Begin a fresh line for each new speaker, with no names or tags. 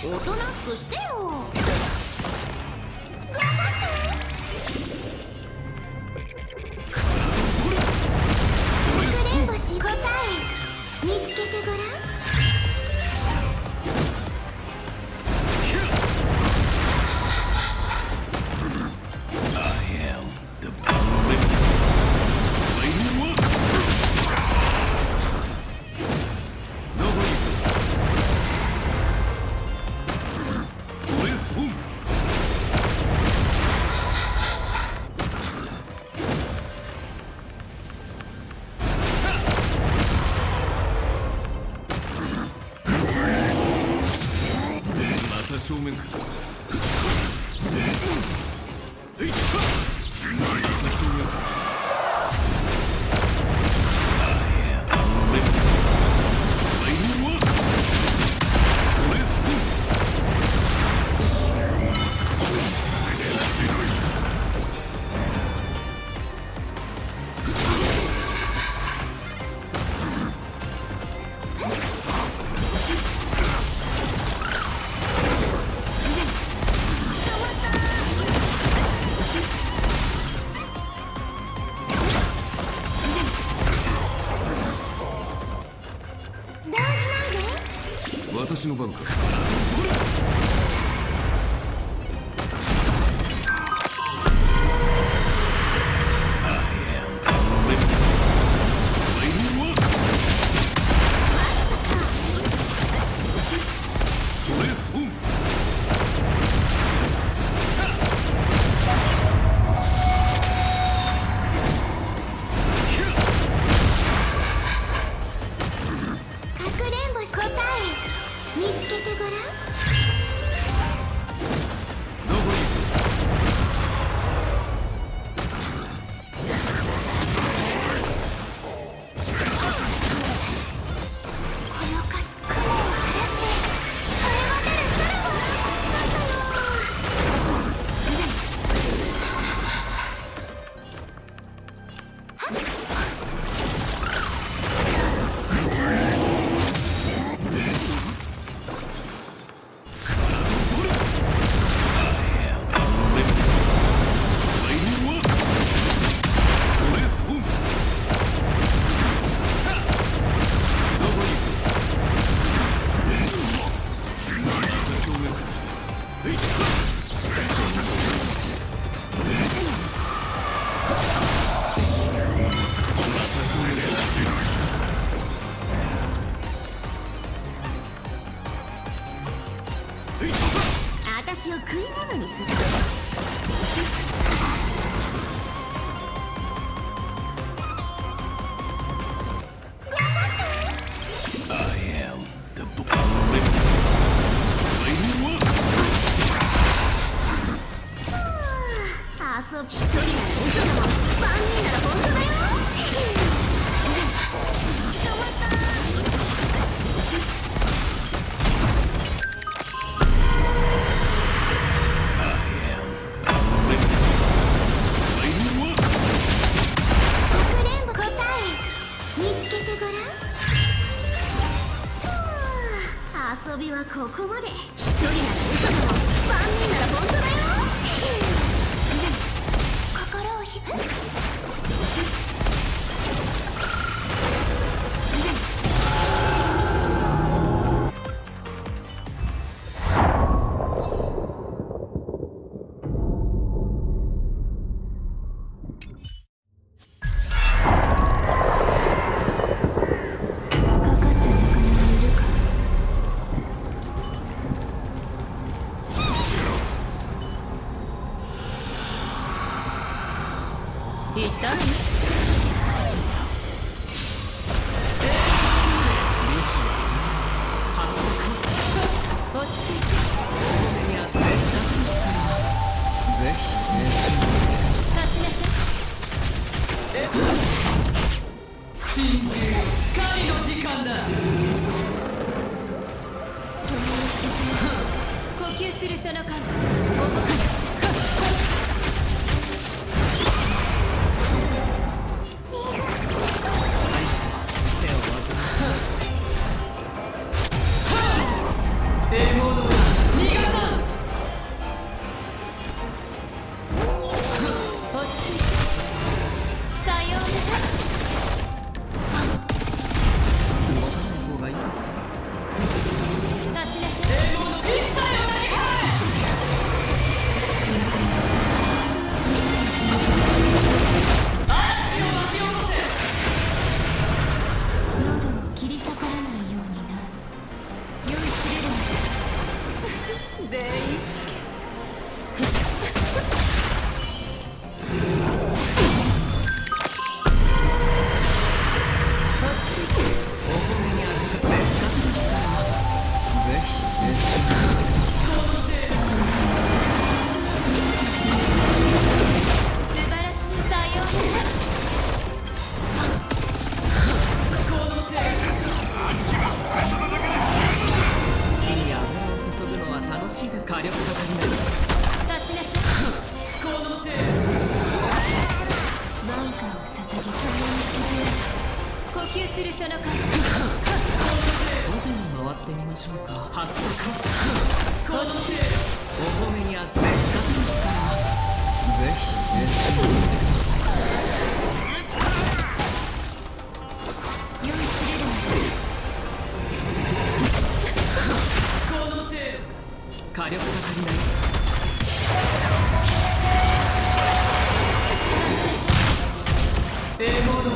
おとなしくしてよ。答え見つけてごらん。
正面か。私の番か。
見つけてごらん。私を食い物にする。遊び一人なら嘘でも万人なら本当だよ。捕まった。遊びはここまで。一人なら嘘でも万人なら本当だよ。心を引く。
神獣狩りの時間だ。
共に進む呼吸するその感覚重さ
エモードが逃がさん。
落ち着いてさようなら
動かない方がいいですよ。
立ちなさい
エモード一切を投げ返
喉を切り裂からないようにな酔いしれるまで全員死刑落ち着いて
お米に預かせせっかくですからぜひ熱心に
素晴らしいさようなら
火に油を注ぐのは楽しいです。火力が足りない。
立ちなさい
この手
万歌を捧げ共に沈呼吸するその感覚
後に回ってみましょうか。はっとく
この手
お米にせっかくですからぜひ熱心に見てください。
酔いしれるま
この手
火力が足りない。
エモードが